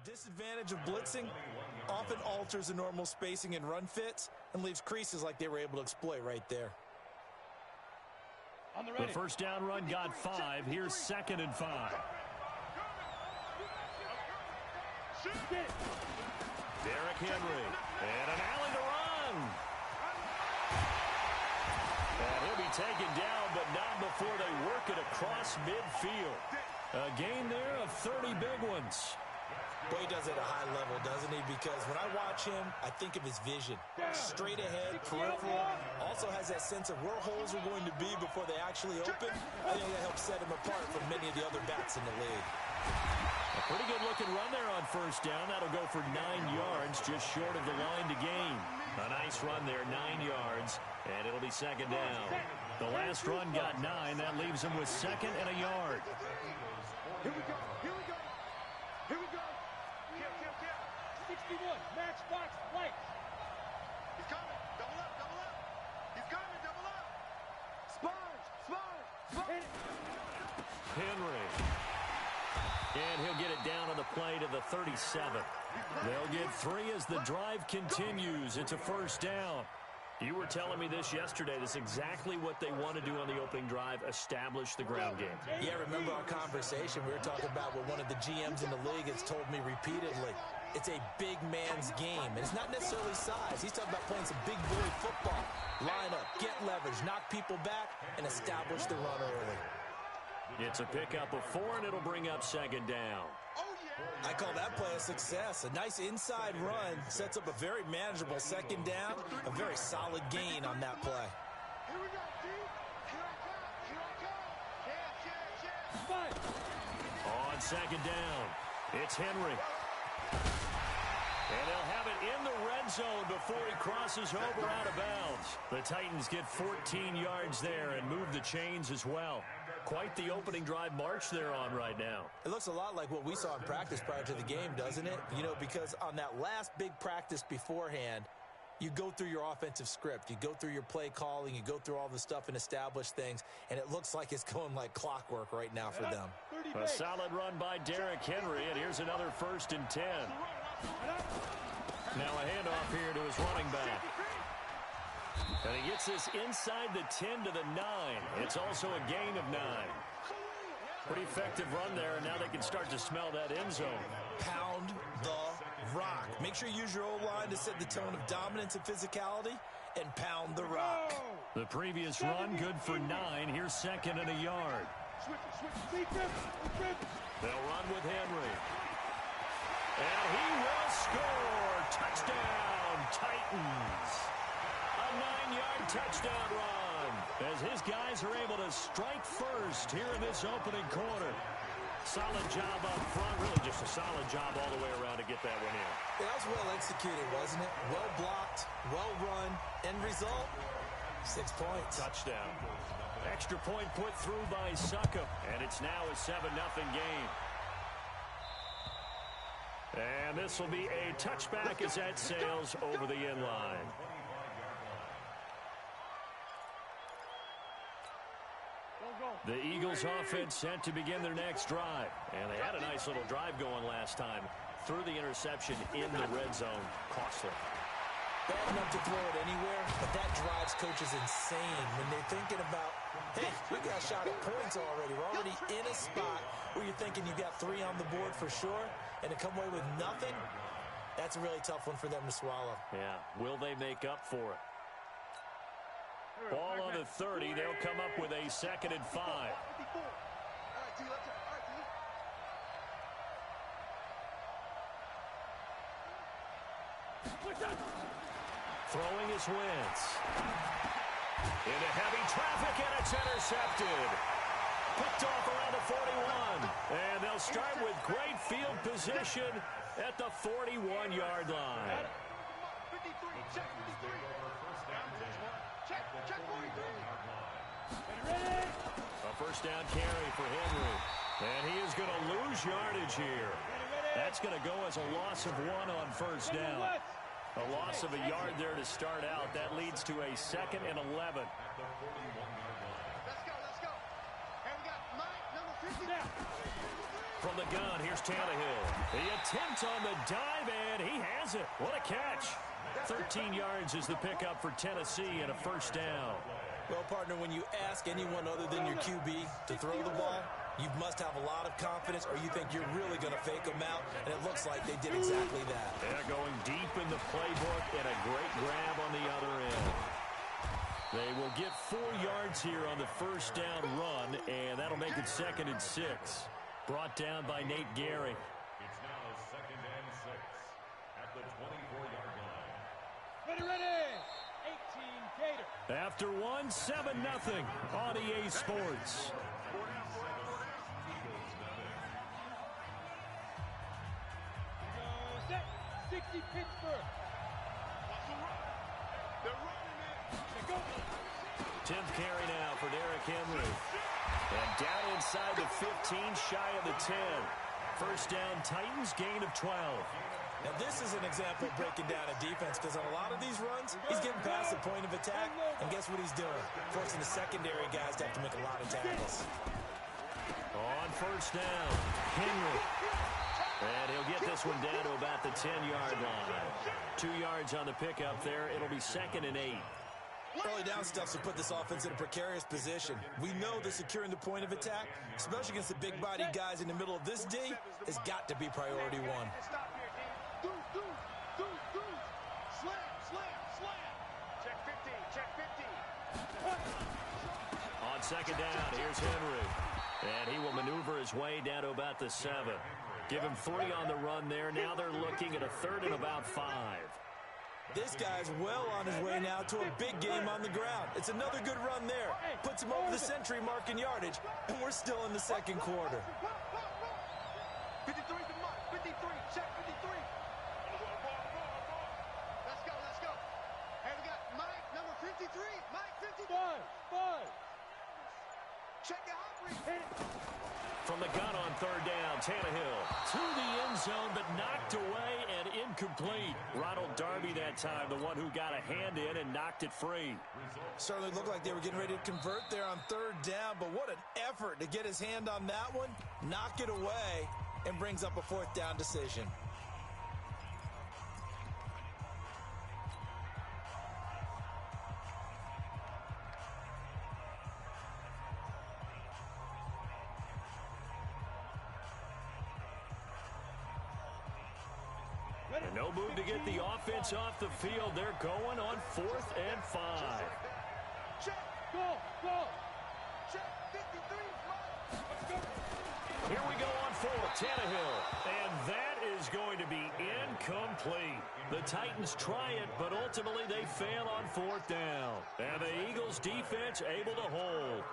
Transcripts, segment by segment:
The disadvantage of blitzing often alters the normal spacing and run fits and leaves creases like they were able to exploit right there. The first down run got 5. Here's 2nd and 5. Derrick Henry. And an alley to run. And he'll be taken down, but not before they work it across midfield. A gain there of 30 big ones. Boy, he does it at a high level, doesn't he? Because when I watch him, I think of his vision. Straight ahead, peripheral. Also has that sense of where holes are going to be before they actually open. I think that helps set him apart from many of the other backs in the league. A pretty good-looking run there on first down. That'll go for 9 yards, just short of the line to gain. A nice run there, 9 yards, and it'll be 2nd down. The last run got 9. That leaves him with 2nd and a yard. Here we go. Here we go. Here we go. 61, match box, light. He's coming. Double up, double up. He's coming, double up. Sponge. Henry. And he'll get it down on the play to the 37. They'll get 3 as the drive continues. It's a first down. You were telling me this yesterday. This is exactly what they want to do on the opening drive, establish the ground game. Yeah, remember our conversation? We were talking about what one of the GMs in the league has told me repeatedly. It's a big man's game, and it's not necessarily size. He's talking about playing some big boy football. Line up, get leverage, knock people back, and establish the run early. It's a pickup of 4, and it'll bring up 2nd down. I call that play a success. A nice inside run sets up a very manageable 2nd down, a very solid gain on that play. Here we go, D. Here I come. On 2nd down, it's Henry. And they'll have it in the red zone before he crosses over out of bounds. The Titans get 14 yards there and move the chains as well. Quite the opening drive march they're on right now. It looks a lot like what we saw in practice prior to the game, doesn't it? You know, because on that last big practice beforehand, you go through your offensive script. You go through your play calling. You go through all the stuff and establish things. And it looks like it's going like clockwork right now for them. A solid run by Derrick Henry, and here's another 1st and 10. Now a handoff here to his running back. And he gets this inside the 10 to the 9. It's also a gain of 9. Pretty effective run there, and now they can start to smell that end zone. Pound the rock. Make sure you use your O-line to set the tone of dominance and physicality, and pound the rock. The previous run, good for 9. Here's 2nd and a yard. They'll run with Henry. And he will score. Touchdown, Titans. A 9-yard touchdown run as his guys are able to strike first here in this opening quarter. Solid job up front. Really just a solid job all the way around to get that one in. Yeah, that was well executed, wasn't it? Well blocked, well run. End result, 6 points. Touchdown. Extra point put through by Succop. And it's now a 7-0 game. And this will be a touchback as that sails over the end line. The Eagles offense set to begin their next drive. And they had a nice little drive going last time. Threw the interception in the red zone. Costly. Bad enough to throw it anywhere, but that drives coaches insane when they're thinking about, hey, we got a shot at points already. We're already in a spot where you're thinking you got 3 on the board for sure, and to come away with nothing, that's a really tough one for them to swallow. Yeah, will they make up for it? Ball on the 30. They'll come up with a 2nd and 5. Throwing his Wentz. Into heavy traffic, and it's intercepted. Picked off around the 41. And they'll start with great field position at the 41-yard line. 53, check 53. Check 43. A first down carry for Henry. And he is going to lose yardage here. That's going to go as a loss of 1 on first down. A loss of a yard there to start out. That leads to a 2nd and 11. Let's go. Hey, we got Mike, number 50. From the gun, here's Tannehill. The attempt on the dive, and he has it. What a catch. 13 yards is the pickup for Tennessee and a first down. Well, partner, when you ask anyone other than your QB to throw the ball, you must have a lot of confidence or you think you're really going to fake them out, and it looks like they did exactly that. They're going deep in the playbook and a great grab on the other end. They will get 4 yards here on the first down run, and that'll make it 2nd and 6. Brought down by Nate Gary. It's now 2nd and 6 at the 24-yard line. Ready. 18 Gator. After 1, 7-0 on EA Sports. Set. 60 Pittsburgh. They're running it. Go. 10th carry now for Derrick Henry. And down inside the 15, shy of the 10. First down, Titans, gain of 12. Now, this is an example of breaking down a defense because on a lot of these runs, he's getting past the point of attack, and guess what he's doing? Forcing the secondary guys to have to make a lot of tackles. On first down, Henry. And he'll get this one down to about the 10-yard line. 2 yards on the pickup there. It'll be 2nd and 8. Early down stuff to put this offense in a precarious position. We know that securing the point of attack, especially against the big-bodied guys in the middle of this D, has got to be priority one. Stop here, D. Deuce. Slam. Check 15. On second down, here's Henry. And he will maneuver his way down to about the 7. Give him 3 on the run there. Now they're looking at a 3rd and about 5. This guy's well on his way now to a big game on the ground. It's another good run there. Puts him over the century mark in yardage, and we're still in the second quarter. 53 to Mike. 53. Check 53. Let's go. Hey, we got Mike, number 53. Mike, 53. 5. Check the hot read. From the gun on 3rd down, Tannehill to the end zone, but knocked away and incomplete. Ronald Darby that time, the one who got a hand in and knocked it free. Certainly looked like they were getting ready to convert there on 3rd down, but what an effort to get his hand on that one, knock it away, and brings up a 4th down decision. And no move to get the offense off the field. They're going on 4th and 5. Check. Go. Check 53. Mike. Here we go on 4th, Tannehill. And that is going to be incomplete. The Titans try it, but ultimately they fail on 4th down. And the Eagles defense able to hold.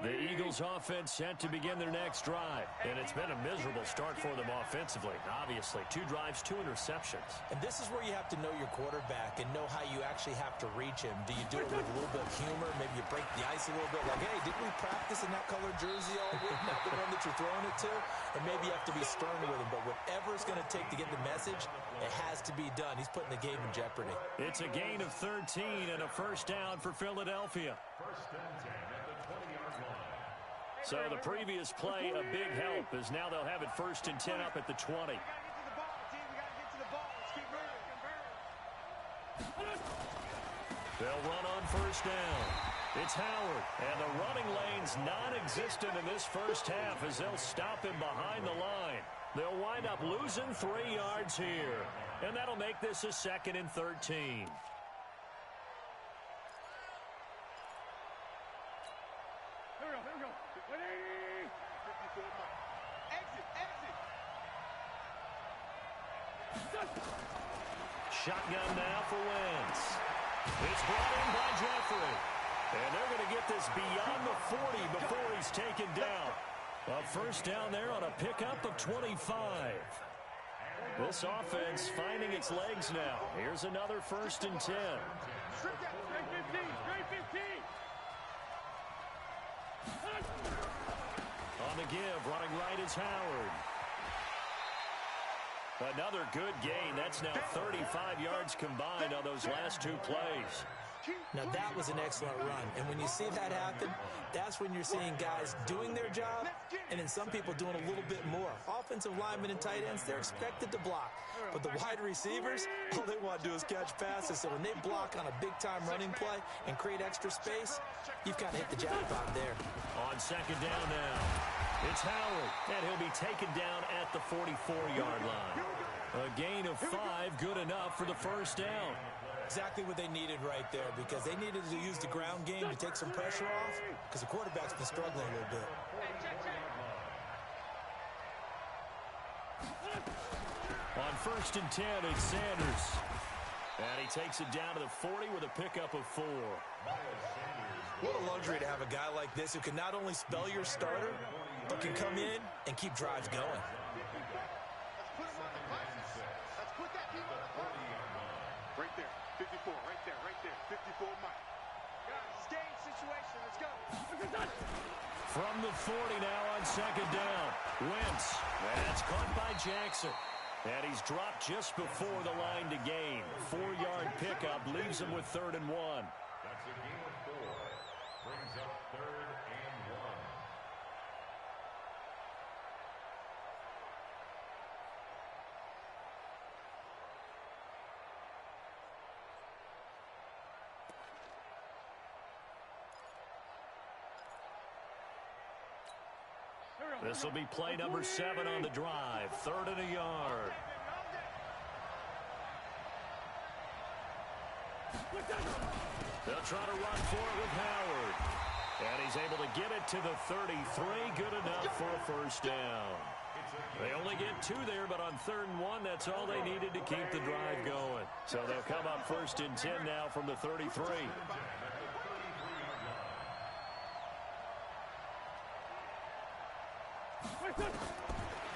The Eagles offense set to begin their next drive. And it's been a miserable start for them offensively. Obviously, 2 drives, 2 interceptions. And this is where you have to know your quarterback and know how you actually have to reach him. Do you do it with a little bit of humor? Maybe you break the ice a little bit like, hey, didn't we practice in that colored jersey all week? Not the one that you're throwing it to? And maybe you have to be stern with him. But whatever it's going to take to get the message, it has to be done. He's putting the game in jeopardy. It's a gain of 13 and a first down for Philadelphia. First and 10 at the 20-yard line. So the previous play, a big help, as now they'll have it 1st and 10 up at the 20. We got to get to the ball. Let's keep moving. They'll run on first down. It's Howard, and the running lane's non-existent in this first half as they'll stop him behind the line. They'll wind up losing 3 yards here, and that'll make this a 2nd and 13. Here we go. Ready. 54 Mike. Exit. Shotgun now for Wentz. It's brought in by Jeffrey. And they're going to get this beyond the 40 before he's taken down. A first down there on a pickup of 25. This offense finding its legs now. Here's another 1st and 10. Straight 15. the give. Running right is Howard. Another good gain. That's now 35 yards combined on those last two plays. Now, that was an excellent run. And when you see that happen, that's when you're seeing guys doing their job and then some people doing a little bit more. Offensive linemen and tight ends, they're expected to block. But the wide receivers, all they want to do is catch passes. So when they block on a big-time running play and create extra space, you've kind of hit the jackpot there. On second down now, it's Howard, and he'll be taken down at the 44-yard line. A gain of 5, good enough for the first down. Exactly what they needed right there, because they needed to use the ground game to take some pressure off, because the quarterback's been struggling a little bit. On first and 10, it's Sanders. And he takes it down to the 40 with a pickup of 4. What a luxury to have a guy like this who can not only spell your starter, but can come in and keep drives going. Let's put that team on the clock. Right there, 54, right there, 54 Mike. Guys, it's game situation, let's go. From the 40 now on second down. Wentz, that's caught by Jackson. And he's dropped just before the line to gain. 4-yard pickup leaves him with 3rd and 1. That's a gain of 4. Brings up 3rd and 1. This will be play number 7 on the drive. 3rd and a yard. They'll try to run for it with Howard. And he's able to get it to the 33. Good enough for a first down. They only get 2 there, but on 3rd and 1, that's all they needed to keep the drive going. So they'll come up first and 10 now from the 33.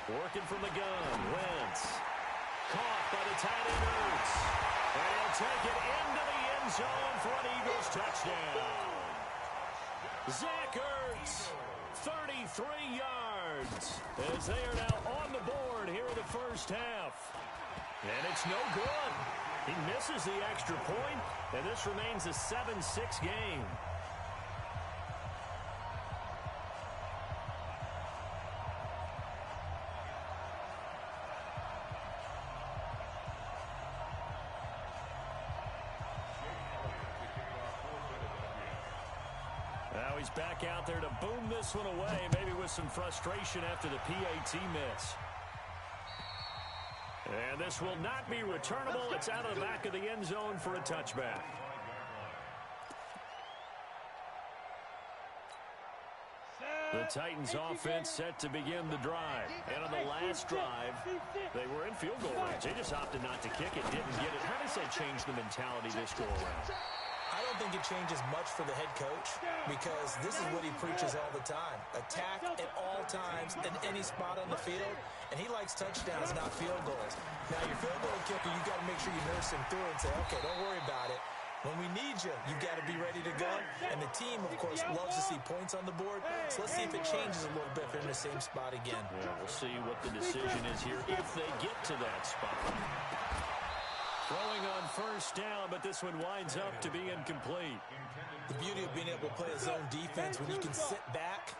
Working from the gun, Wentz. Caught by the tight end, Ertz. And he'll take it into the end zone for an Eagles touchdown. Zach Ertz, 33 yards, as they are now on the board here in the first half. And it's no good. He misses the extra point, and this remains a 7-6 game. Now he's back out there to boom this one away, maybe with some frustration after the PAT miss. And this will not be returnable. It's out of the back of the end zone for a touchback. The Titans offense set to begin the drive. And on the last drive, they were in field goal range. They just opted not to kick it, didn't get it. How does that change the mentality this go around? I don't think it changes much for the head coach, because this is what he preaches all the time. Attack at all times in any spot on the field, and he likes touchdowns, not field goals. Now, your field goal kicker, you got to make sure you nurse him through and say, okay, don't worry about it. When we need you, you got to be ready to go. And the team, of course, loves to see points on the board. So let's see if it changes a little bit if they're in the same spot again. Yeah, we'll see what the decision is here if they get to that spot. Throwing on first down, but this one winds up to be incomplete. The beauty of being able to play a zone defense, when you can sit back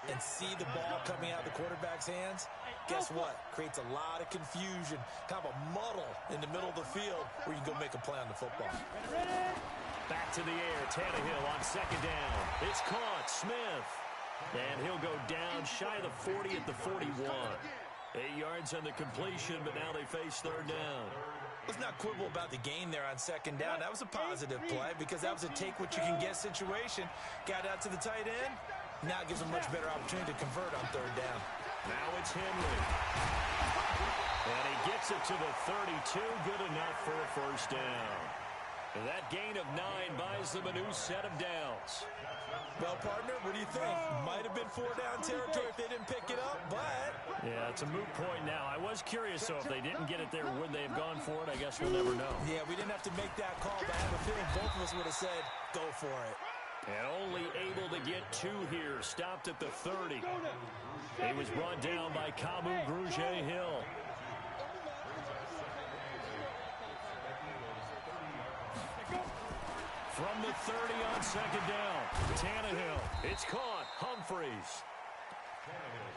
and see the ball coming out of the quarterback's hands, guess what? Creates a lot of confusion, kind of a muddle in the middle of the field where you can go make a play on the football. Back to the air, Tannehill on second down. It's caught, Smith. And he'll go down shy of the 40 at the 41. 8 yards on the completion, but now they face third down. Let's not quibble about the gain there on second down. That was a positive play because that was a take-what-you-can-get situation. Got out to the tight end. Now it gives them a much better opportunity to convert on third down. Now it's Henry. And he gets it to the 32. Good enough for a first down. And that gain of 9 buys them a new set of downs. Well, partner, what do you think? Might have been 4-down territory if they didn't pick it up, but... Yeah, it's a moot point now. I was curious, so if they didn't get it there, would they have gone for it? I guess we'll never know. Yeah, we didn't have to make that call, but I have a feeling both of us would have said, go for it. And only able to get 2 here. Stopped at the 30. He was brought down by Kamu Grugier-Hill. From the 30 on second down, Tannehill. It's caught. Humphreys.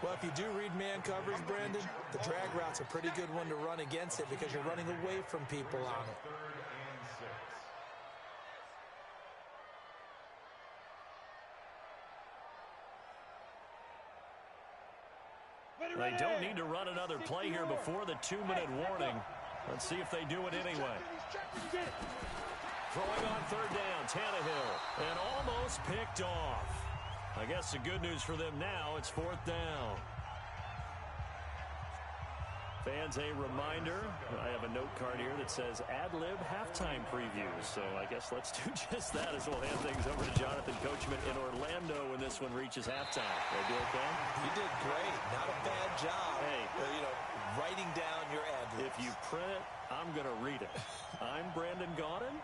Well, if you do read man coverage, Brandon, the drag route's a pretty good one to run against it because you're running away from people on it. They don't need to run another play here before the 2-minute warning. Let's see if they do it anyway. Throwing on third down, Tannehill, and almost picked off. I guess the good news for them now, it's 4th down. Fans, a reminder, I have a note card here that says ad-lib halftime previews. So I guess let's do just that as we'll hand things over to Jonathan Coachman in Orlando when this one reaches halftime. Did I do okay? You did great. Not a bad job. Hey. Writing down your ad-libs. If you print it, I'm going to read it. I'm Brandon Gaudin.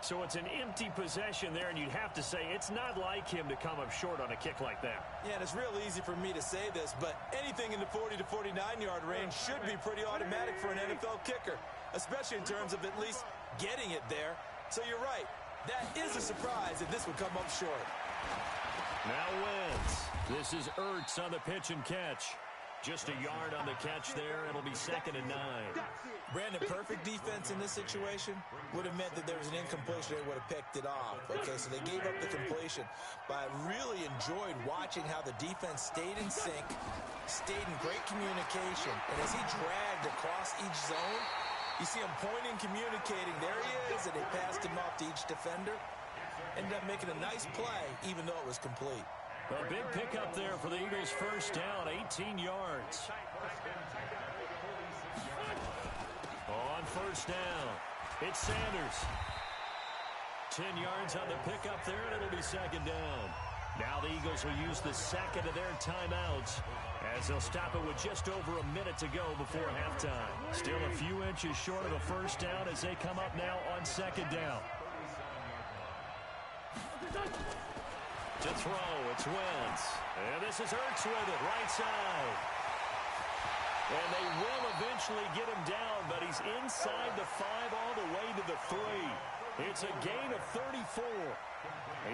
So it's an empty possession there, and you'd have to say it's not like him to come up short on a kick like that. Yeah, and it's real easy for me to say this, but anything in the 40 to 49-yard range should be pretty automatic for an NFL kicker, especially in terms of at least getting it there. So you're right. That is a surprise if this would come up short. Now Wentz. This is Ertz on the pitch and catch. Just a yard on the catch there. It'll be 2nd and 9. Brandon, perfect defense in this situation would have meant that there was an incompletion. They would have picked it off. Okay, so they gave up the completion. But I really enjoyed watching how the defense stayed in sync, stayed in great communication. And as he dragged across each zone, you see him pointing, communicating. There he is, and they passed him off to each defender. Ended up making a nice play, even though it was complete. A big pickup there for the Eagles' first down, 18 yards. On first down, it's Sanders. 10 yards on the pickup there, and it'll be 2nd down. Now the Eagles will use the 2nd of their timeouts as they'll stop it with just over a minute to go before halftime. Still a few inches short of a first down as they come up now on 2nd down. To throw, it's Wentz. And this is Ertz with it, right side. And they will eventually get him down, but he's inside the 5 all the way to the 3. It's a gain of 34.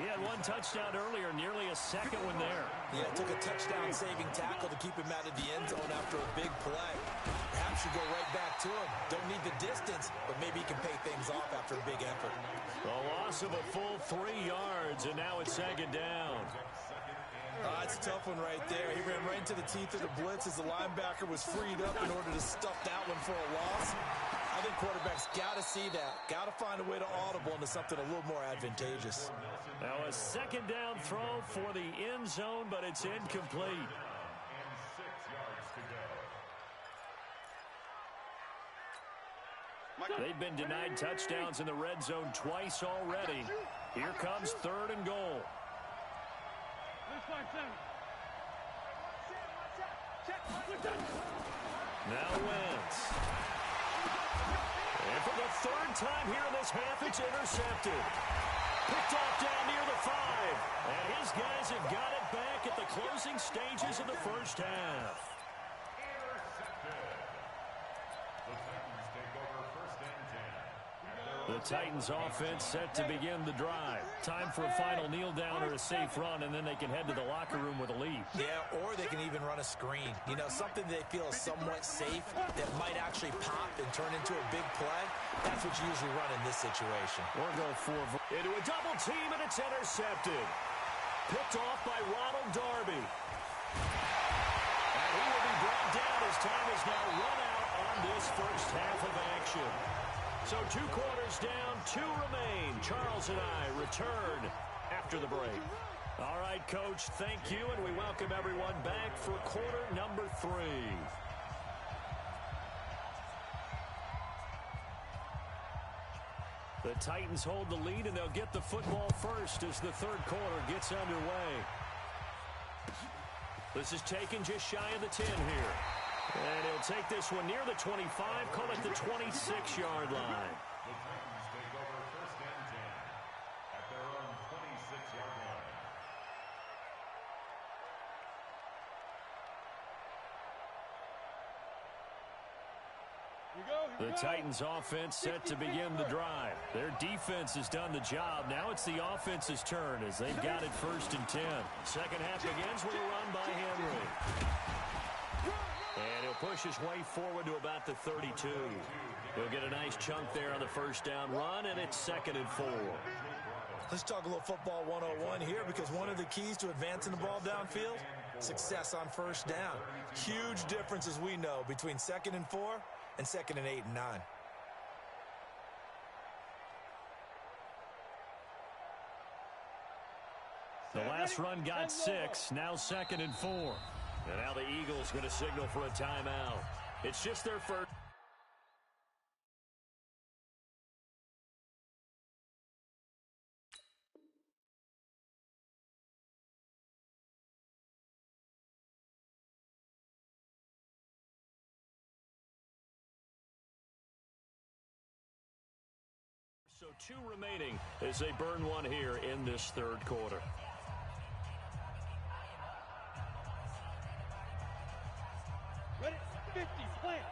He had 1 touchdown earlier, nearly a 2nd one there. Yeah, it took a touchdown-saving tackle to keep him out of the end zone after a big play. Perhaps you go right back to him. Don't need the distance, but maybe he can pay things off after a big effort. A loss of a full 3 yards, and now it's 2nd down. That's a tough one right there. He ran right into the teeth of the blitz as the linebacker was freed up in order to stuff that one for a loss. I think quarterbacks got to see that. Got to find a way to audible into something a little more advantageous. Now a 2nd down throw for the end zone, but it's incomplete. They've been denied touchdowns in the red zone twice already. Here comes 3rd and goal. Now Wentz. And for the 3rd time here in this half, it's intercepted. Picked off down near the 5. And his guys have got it back at the closing stages of the first half. The Titans offense set to begin the drive. Time for a final kneel down or a safe run, and then they can head to the locker room with a lead. Yeah, or they can even run a screen. You know, something they feel is somewhat safe that might actually pop and turn into a big play. That's what you usually run in this situation. Or go for into a double team, and it's intercepted. Picked off by Ronald Darby. And he will be brought down as time is now run out on this first half of action. So 2 quarters down, 2 remain. Charles and I return after the break. All right, Coach, thank you, and we welcome everyone back for quarter number 3. The Titans hold the lead, and they'll get the football first as the 3rd quarter gets underway. This is taken just shy of the 10 here. And he'll take this one near the 25, call it the 26-yard line. The Titans take over 1st and 10 at their own 26-yard line. The Titans offense set to begin the drive. Their defense has done the job. Now it's the offense's turn as they've got it 1st and 10. Second half begins with a run by Henry. And he'll push his way forward to about the 32. He'll get a nice chunk there on the 1st down run, and it's 2nd and 4. Let's talk a little football 101 here, because one of the keys to advancing the ball downfield, success on 1st down. Huge difference, as we know, between 2nd and 4 and 2nd and 8 and 9. The last run got 6, now 2nd and 4. And now the Eagles going to signal for a timeout. It's just their first. So 2 remaining as they burn one here in this 3rd quarter. Ready? 50, plant.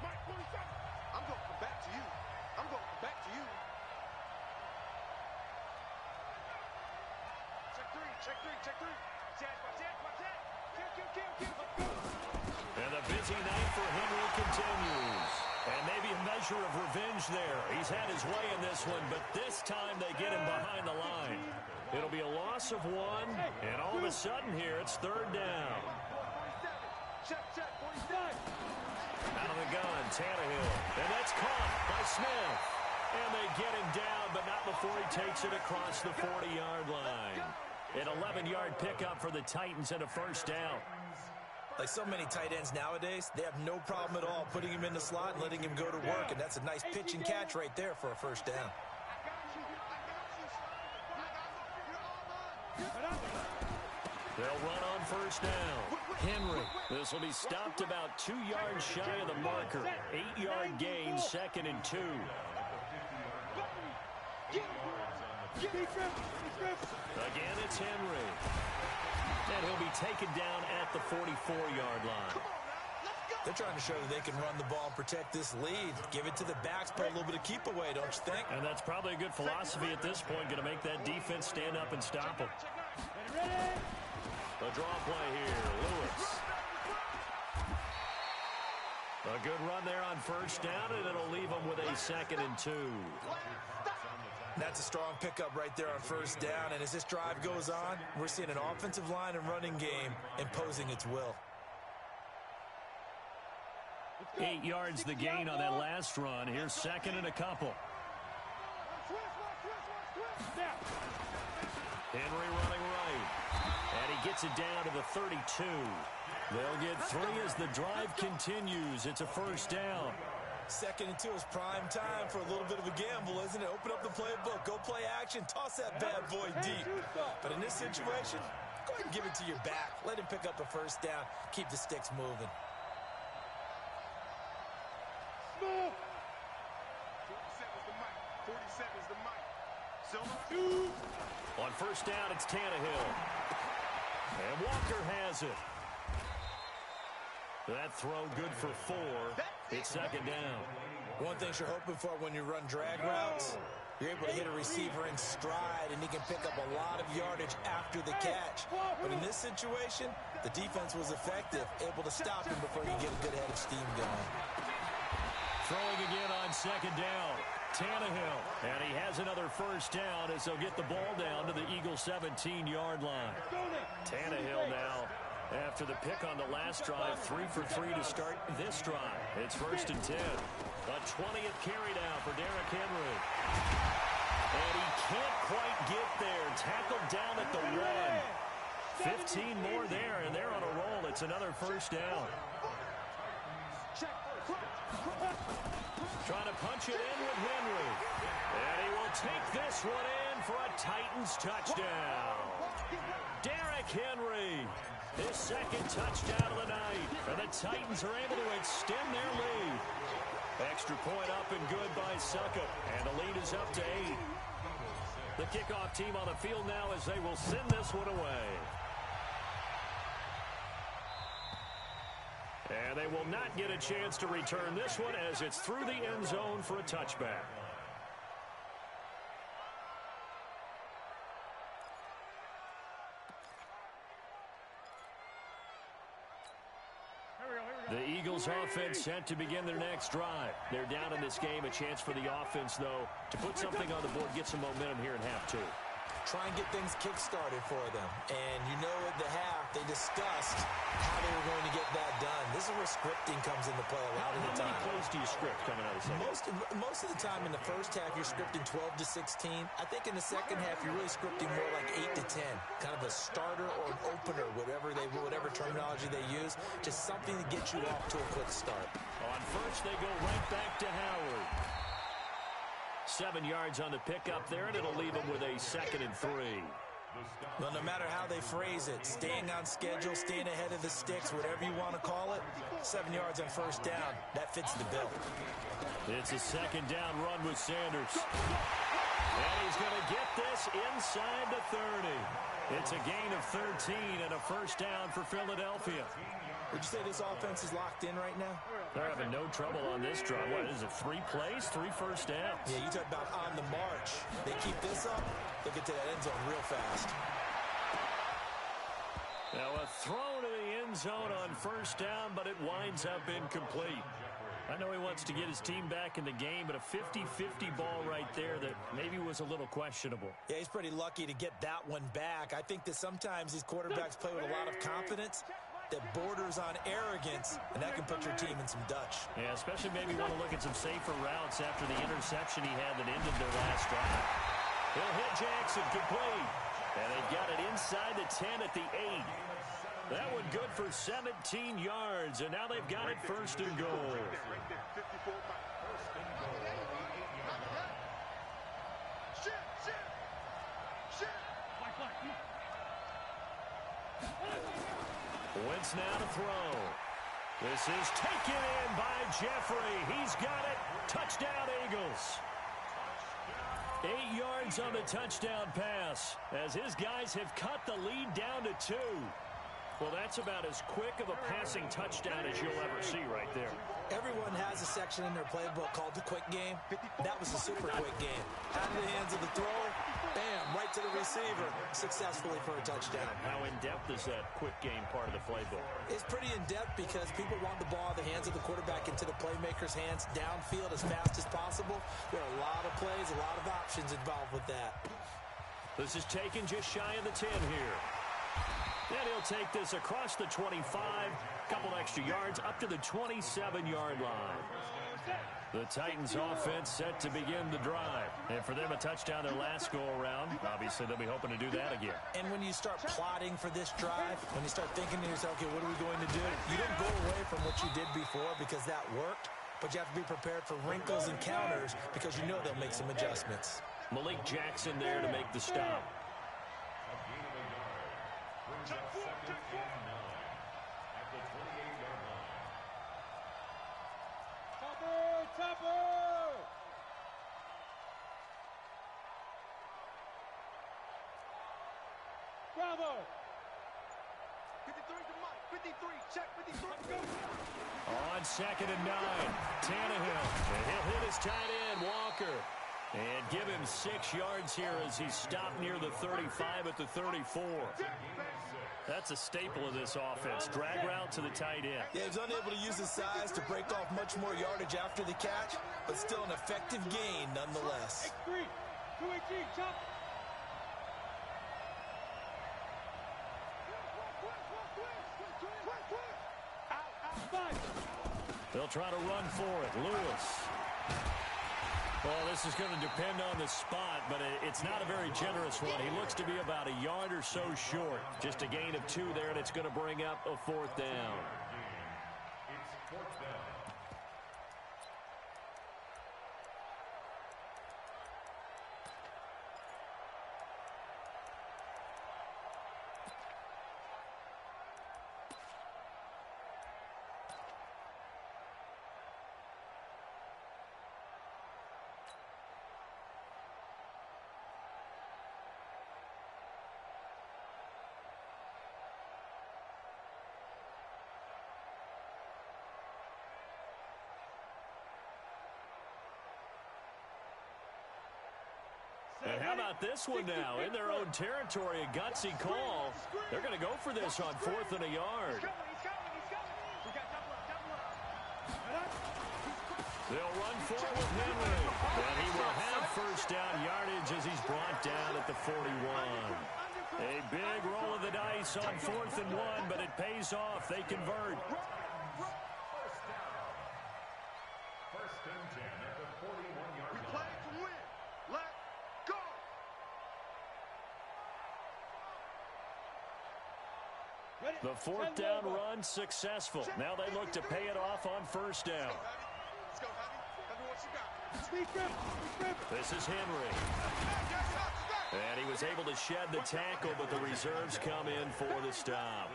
Mike, 47. I'm going to come back to you. I'm going to come back to you. Check 3, check 3, check 3. Watch that. Kill. And the busy night for Henry continues. And maybe a measure of revenge there. He's had his way in this one, but this time they get him behind the line. It'll be a loss of 1, and all of a sudden here it's 3rd down. Check, 45. Out of the gun, Tannehill. And that's caught by Smith. And they get him down, but not before he takes it across the 40-yard line. An 11-yard pickup for the Titans and a 1st down. Like so many tight ends nowadays, they have no problem at all putting him in the slot and letting him go to work, and that's a nice pitch and catch right there for a 1st down. They'll run on 1st down. Henry. This will be stopped about 2 yards shy of the marker. 8-yard gain, 2nd and 2. Again, it's Henry. And he'll be taken down at the 44-yard line. They're trying to show that they can run the ball and protect this lead. Give it to the backs, put a little bit of keep away, don't you think? And that's probably a good philosophy at this point, going to make that defense stand up and stop them. The draw play here, Lewis. A good run there on 1st down, and it'll leave them with a 2nd and 2. That's a strong pickup right there on 1st down, and as this drive goes on, we're seeing an offensive line and running game imposing its will. 8 yards the gain on that last run. Here's 2nd and a couple. Henry running right. And he gets it down to the 32. They'll get 3 as the drive continues. It's a 1st down. 2nd and 2 is prime time for a little bit of a gamble, isn't it? Open up the playbook, go play action, toss that bad boy deep. But in this situation, go ahead and give it to your back. Let him pick up a 1st down. Keep the sticks moving. 47's the mic. 47's the mic. On 1st down, it's Tannehill. And Walker has it. That throw good for 4. It's 2nd down. One thing you're hoping for when you run drag routes, you're able to hit a receiver in stride, and he can pick up a lot of yardage after the catch. But in this situation, the defense was effective, able to stop him before he can get a good head of steam going. Throwing again on 2nd down. Tannehill. And he has another 1st down as they'll get the ball down to the Eagles' 17-yard line. Tannehill now, after the pick on the last drive, 3 for 3 to start this drive. It's 1st and 10. A 20th carry now for Derrick Henry. And he can't quite get there. Tackled down at the 1. 15 more there, and they're on a roll. It's another 1st down. Trying to punch it in with Henry. And he will take this one in for a Titans touchdown. Derrick Henry, his 2nd touchdown of the night. And the Titans are able to extend their lead. Extra point up and good by Succop. And the lead is up to 8. The kickoff team on the field now as they will send this one away. And they will not get a chance to return this one as it's through the end zone for a touchback. The Eagles offense set to begin their next drive. They're down in this game. A chance for the offense, though, to put something on the board, get some momentum here in half two. Try and get things kick-started for them. And you know at the half, they discussed how they were going to get that done. This is where scripting comes into play a lot of the time. How many plays do you script coming out of the second? Most of the time in the first half, you're scripting 12 to 16. I think in the second half, you're really scripting more like 8 to 10. Kind of a starter or an opener, whatever terminology they use. Just something to get you off to a quick start. On first, they go right back to Howard. 7 yards on the pickup there, and it'll leave them with a 2nd and 3. Well, no matter how they phrase it, staying on schedule, staying ahead of the sticks, whatever you want to call it, 7 yards on first down, that fits the bill. It's a 2nd down run with Sanders. And he's going to get this inside the 30. It's a gain of 13 and a first down for Philadelphia. Would you say this offense is locked in right now? They're having no trouble on this drive. What is it, 3 plays, 3 first downs? Yeah, you talk about on the march. They keep this up, they'll get to that end zone real fast. Now a throw to the end zone on first down, but it winds up incomplete. I know he wants to get his team back in the game, but a 50-50 ball right there that maybe was a little questionable. Yeah, he's pretty lucky to get that one back. I think that sometimes these quarterbacks play with a lot of confidence that borders on arrogance, and that can put your team in some Dutch. Yeah, especially maybe want to look at some safer routes after the interception he had that ended their last drive. He'll hit Jackson, complete. And they've got it inside the 10 at the 8. That one good for 17 yards, and now they've got it first and goal. Wentz now to throw. This is taken in by Jeffrey. He's got it. Touchdown, Eagles. 8 yards on the touchdown pass as his guys have cut the lead down to 2. Well, that's about as quick of a passing touchdown as you'll ever see right there. Everyone has a section in their playbook called the quick game. That was a super quick game. Out of the hands of the thrower, bam, right to the receiver, successfully for a touchdown. How in-depth is that quick game part of the playbook? It's pretty in-depth because people want the ball in the hands of the quarterback into the playmaker's hands downfield as fast as possible. There are a lot of plays, a lot of options involved with that. This is taken just shy of the 10 here. And he'll take this across the 25, couple extra yards up to the 27-yard line. The Titans offense set to begin the drive. And for them, a touchdown their last go-around. Obviously, they'll be hoping to do that again. And when you start plotting for this drive, when you start thinking to yourself, okay, what are we going to do? You don't go away from what you did before because that worked, but you have to be prepared for wrinkles and counters because you know they'll make some adjustments. Malik Jackson there to make the stop. Bravo! 53 to Mike. 53. Check 53. Go. On 2nd and 9, Tannehill. And he'll hit his tight end, Walker. And give him 6 yards here as he's stopped near the 35 at the 34. That's a staple of this offense. Drag route to the tight end. Yeah, he's unable to use his size to break off much more yardage after the catch, but still an effective gain nonetheless. X3. 218. Chop. They'll try to run for it. Lewis. Well, this is going to depend on the spot, but it's not a very generous one. He looks to be about a yard or so short. Just a gain of 2 there, and it's going to bring up a 4th down. It's 4th down. And how about this one now? In their own territory, a gutsy call. They're going to go for this on 4th and a yard. They'll run forward with Henry. And he will have first down yardage as he's brought down at the 41. A big roll of the dice on 4th and 1, but it pays off. They convert. First and 10 at the 41-yard line. Play to win. Let go. The 4th down run successful. Now they look to pay it off on first down. Let's go, Henry. Henry, what you got? This is Henry. And he was able to shed the tackle, but the reserves come in for the stop.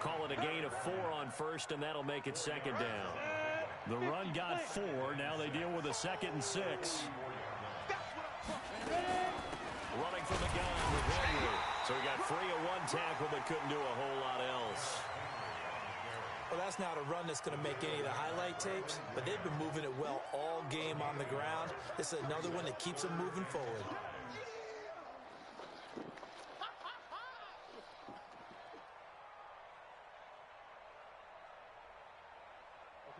Call it a gain of 4 on first, and that'll make it second down. The run got 4. Now they deal with a 2nd and 6. Running from the gun with Henry. So he got free of one tackle, but couldn't do a whole lot else. Well, that's not a run that's going to make any of the highlight tapes, but they've been moving it well all game on the ground. This is another one that keeps them moving forward.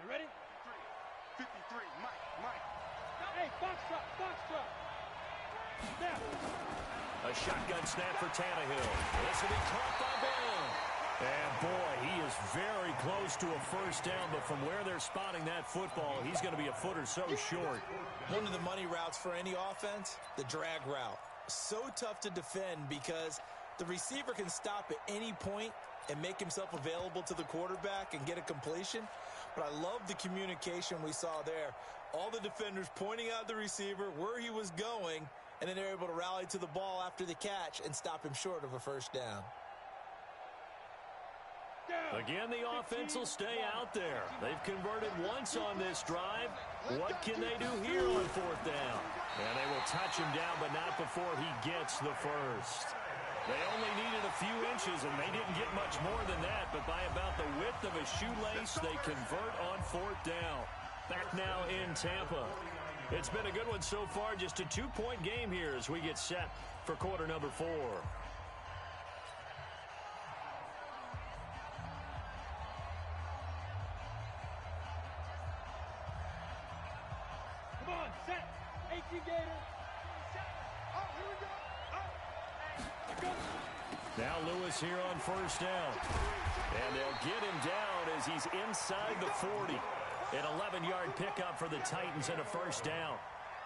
You ready? 53, Mike. Hey, box drop. Now. A shotgun snap for Tannehill. This will be caught by Brown. And boy, he is very close to a first down, but from where they're spotting that football, he's going to be a foot or so short. One of the money routes for any offense, the drag route. So tough to defend because the receiver can stop at any point and make himself available to the quarterback and get a completion. But I love the communication we saw there. All the defenders pointing out the receiver, where he was going, and then they're able to rally to the ball after the catch and stop him short of a first down. Again, the offense will stay out there. They've converted once on this drive. What can they do here on 4th down? And they will touch him down, but not before he gets the first. They only needed a few inches, and they didn't get much more than that. But by about the width of a shoelace, they convert on 4th down. Back now in Tampa. It's been a good one so far. Just a 2-point game here as we get set for quarter number 4. Come on, set. 18 Gator. Oh, here we go. Now Lewis here on first down. And they'll get him down as he's inside the 40. An 11-yard pickup for the Titans and a first down.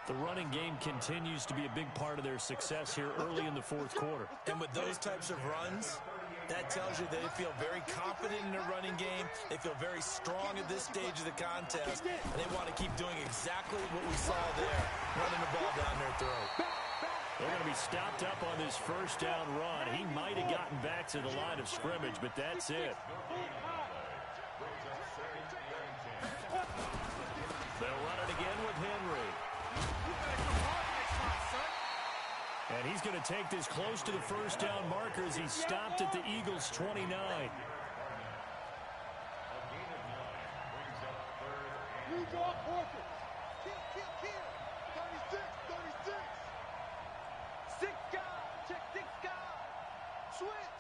The running game continues to be a big part of their success here early in the 4th quarter. And with those types of runs, that tells you they feel very confident in their running game. They feel very strong at this stage of the contest. And they want to keep doing exactly what we saw there, running the ball down their throat. They're going to be stopped up on this first down run. He might have gotten back to the line of scrimmage, but that's it. They'll run it again with Henry. And he's going to take this close to the first down marker as he stopped at the Eagles' 29. You draw Porter. Kill. 36. 6 guys. Check 6 guys. Switch.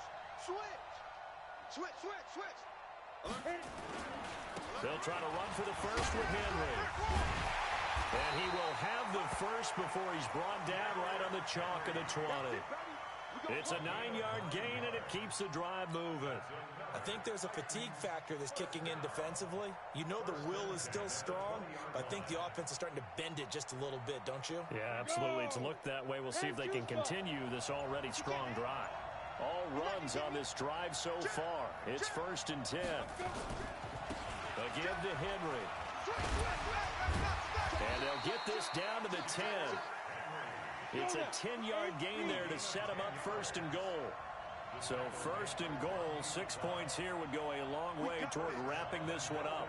They'll try to run for the first with Henry. And he will have the first before he's brought down right on the chalk of the 20. It's a 9-yard gain, and it keeps the drive moving. I think there's a fatigue factor that's kicking in defensively. You know the will is still strong, but I think the offense is starting to bend it just a little bit, don't you? Yeah, absolutely. It's looked that way. We'll see if they can continue this already strong drive. All runs on this drive so far. It's 1st and 10. Again to Henry. And they'll get this down to the 10. It's a 10-yard gain there to set them up 1st and goal. So 1st and goal, 6 points here would go a long way toward wrapping this one up.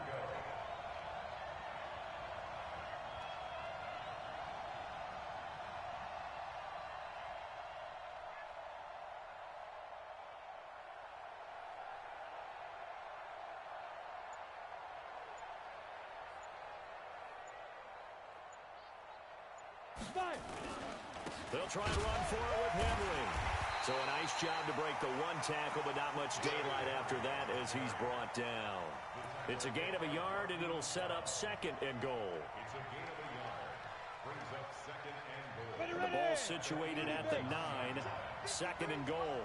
They'll try and run for it with Henry. So a nice job to break the one tackle, but not much daylight after that as he's brought down. It's a gain of a yard, and it'll set up second and goal. It's a gain of a yard. Brings up second and goal. The ball situated at the 9. Second and goal.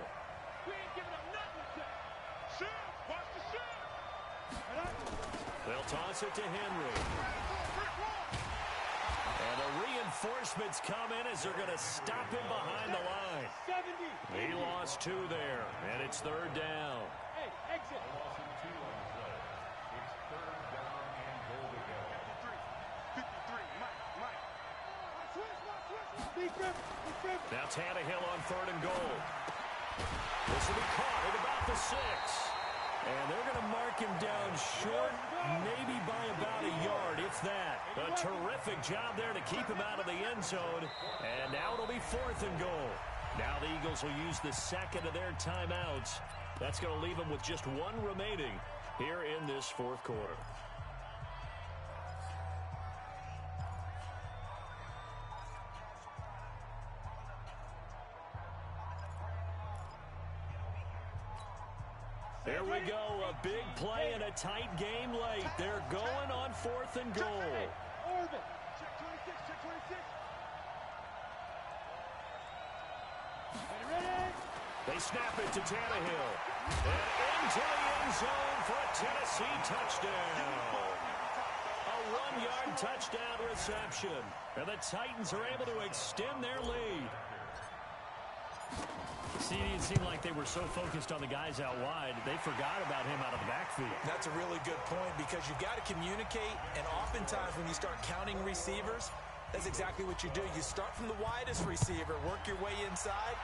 We ain't giving up nothing to shoot. Watch the shoot. They'll toss it to Henry. And the reinforcements come in as they're going to stop him behind the line. 70. He lost 2 there, and it's third down. Hey, exit. A loss of 2 on the play. It's third down and goal to go. 53, Mike. Defense. Now Tannehill on third and goal. This will be caught at about the 6. And they're going to mark him down short, maybe by about a yard, if that. A terrific job there to keep him out of the end zone. And now it'll be fourth and goal. Now the Eagles will use the second of their timeouts. That's going to leave them with just 1 remaining here in this fourth quarter. There we go, a big play and a tight game late. They're going on fourth and goal. Orbit. Check 26, check 26. Ready? They snap it to Tannehill. And into the end zone for a Tennessee touchdown. A 1-yard touchdown reception. And the Titans are able to extend their lead. See, it didn't seem like they were so focused on the guys out wide, they forgot about him out of the backfield. That's a really good point because you've got to communicate, and oftentimes when you start counting receivers, that's exactly what you do. You start from the widest receiver, work your way inside.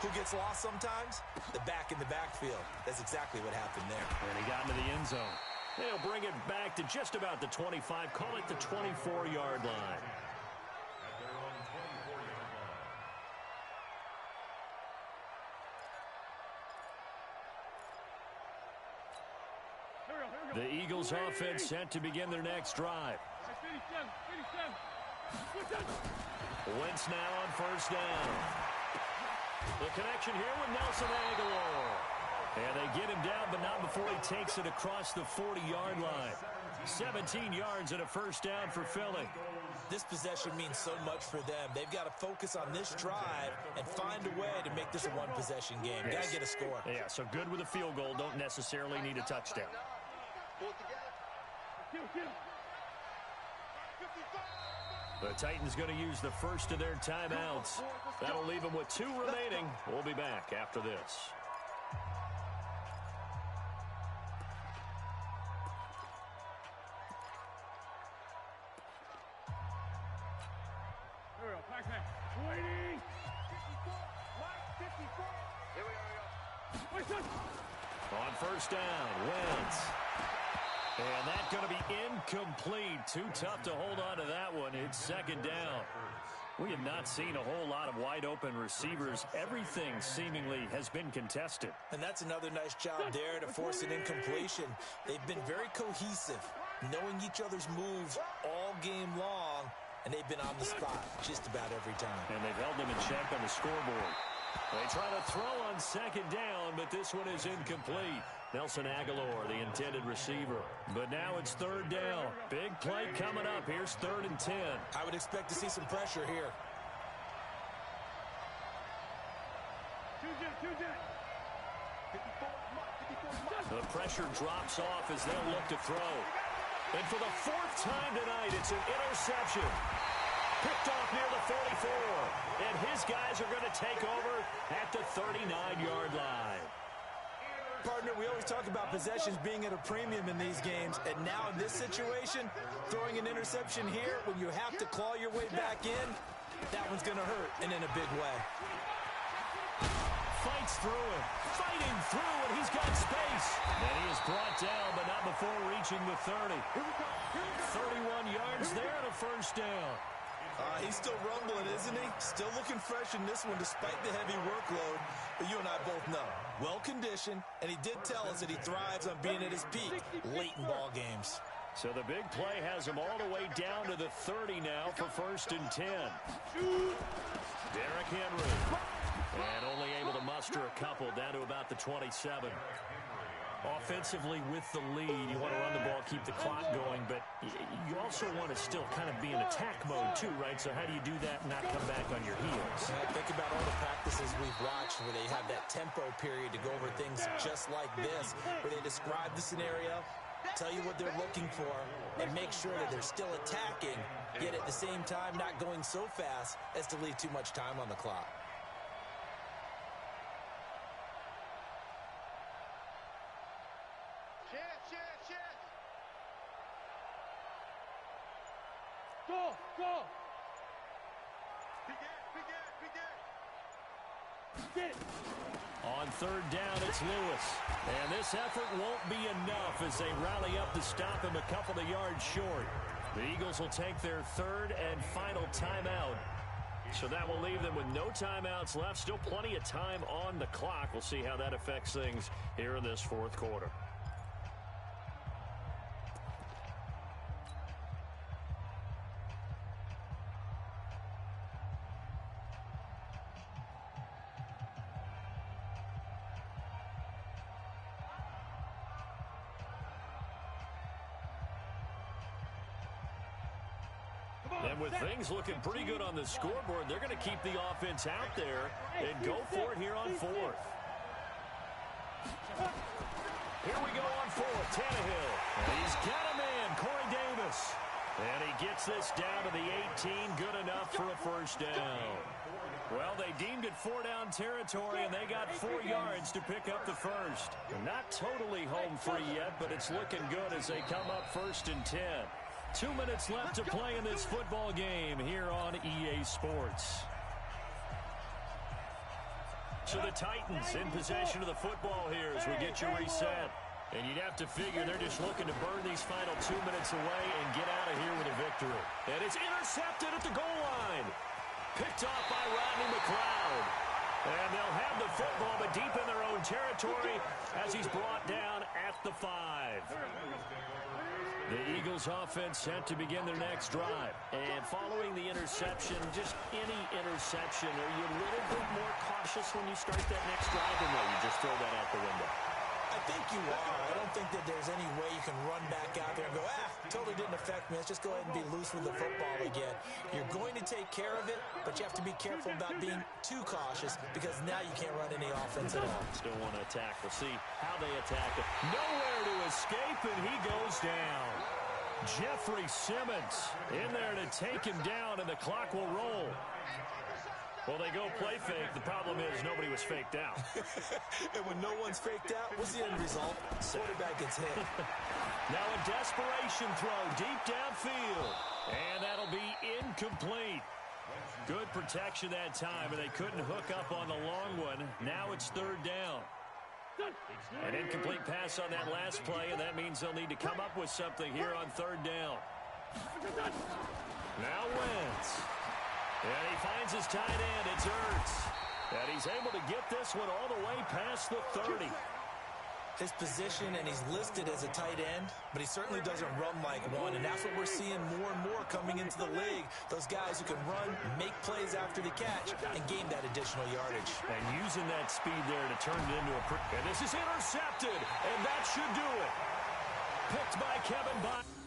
Who gets lost sometimes? The back in the backfield. That's exactly what happened there. And he got into the end zone. They'll bring it back to just about the 25, call it the 24-yard line. At their own 24-yard line. The Eagles offense set to begin their next drive. 87. Wentz now on first down. The connection here with Nelson Aguilar. And they get him down, but not before he takes it across the 40-yard line. 17 yards and a first down for Philly. This possession means so much for them. They've got to focus on this drive and find a way to make this a one-possession game. Got to get a score. Yeah, so good with a field goal. Don't necessarily need a touchdown. The Titans going to use the first of their timeouts. That'll leave them with 2 remaining. We'll be back after this. Waiting. 54. On first down, Wentz. And that's going to be incomplete. Too tough to hold on to that one. It's second down. We have not seen a whole lot of wide-open receivers. Everything seemingly has been contested. And that's another nice job there to force an incompletion. They've been very cohesive, knowing each other's moves all game long, and they've been on the spot just about every time. And they've held them in check on the scoreboard. They try to throw on second down, but this one is incomplete. Nelson Aguilar, the intended receiver. But now it's third down. Big play coming up. Here's 3rd and 10. I would expect to see some pressure here. The pressure drops off as they'll look to throw. And for the 4th time tonight, it's an interception. Picked off near the 44. And his guys are going to take over at the 39-yard line. Partner, we always talk about possessions being at a premium in these games, and now in this situation, throwing an interception here when you have to claw your way back in, that one's going to hurt, and in a big way. Fights through it, fighting through, and he's got space. And he is brought down, but not before reaching the 30. 31 yards there and a first down. He's still rumbling, isn't he? Still looking fresh in this one despite the heavy workload. But you and I both know, well-conditioned, and he did tell us that he thrives on being at his peak late in ball games. So the big play has him all the way down to the 30 now for 1st and 10. Derrick Henry. And only able to muster a couple down to about the 27. Offensively with the lead, you want to run the ball, keep the clock going, but you also want to still kind of be in attack mode too, right? So how do you do that and not come back on your heels? Think about all the practices we've watched where they have that tempo period to go over things just like this, where they describe the scenario, tell you what they're looking for, and make sure that they're still attacking, yet at the same time not going so fast as to leave too much time on the clock. Go! On 3rd down, it's Lewis. And this effort won't be enough as they rally up to stop him a couple of yards short. The Eagles will take their 3rd and final timeout. So that will leave them with no timeouts left. Still plenty of time on the clock. We'll see how that affects things here in this 4th quarter. And with things looking pretty good on the scoreboard, they're going to keep the offense out there and go for it here on 4th. Here we go on 4th. Tannehill. And he's got a man, Corey Davis. And he gets this down to the 18. Good enough for a 1st down. Well, they deemed it 4-down territory, and they got 4 yards to pick up the 1st. Not totally home free yet, but it's looking good as they come up 1st and 10. 2 minutes left to play in this football game here on EA Sports. So the Titans in possession of the football here as we get you reset. And you'd have to figure they're just looking to burn these final 2 minutes away and get out of here with a victory. And it's intercepted at the goal line. Picked off by Rodney McLeod. And they'll have the football, but deep in their own territory as he's brought down at the 5. The Eagles offense set to begin their next drive. And following the interception, just any interception, are you a little bit more cautious when you start that next drive, or no, you just throw that out the window? I think you are. I don't think that there's any way you can run back out there and go, totally didn't affect me. Let's just go ahead and be loose with the football again. You're going to take care of it, but you have to be careful about being too cautious because now you can't run any offense at all. Still want to attack. We'll see how they attack it. Nowhere to escape, and he goes down. Jeffrey Simmons in there to take him down, and the clock will roll. Well, they go play fake. The problem is nobody was faked out. And when no one's faked out, what's the end result? Quarterback gets hit. Now a desperation throw deep downfield. And that'll be incomplete. Good protection that time, and they couldn't hook up on the long one. Now it's 3rd down. An incomplete pass on that last play, and that means they'll need to come up with something here on 3rd down. Now Wentz. And he finds his tight end. It's Ertz. And he's able to get this one all the way past the 30. His position, and he's listed as a tight end, but he certainly doesn't run like one, and that's what we're seeing more and more coming into the league. Those guys who can run, make plays after the catch, and gain that additional yardage. And using that speed there to turn it into a... And this is intercepted, and that should do it. Picked by Kevin Byard.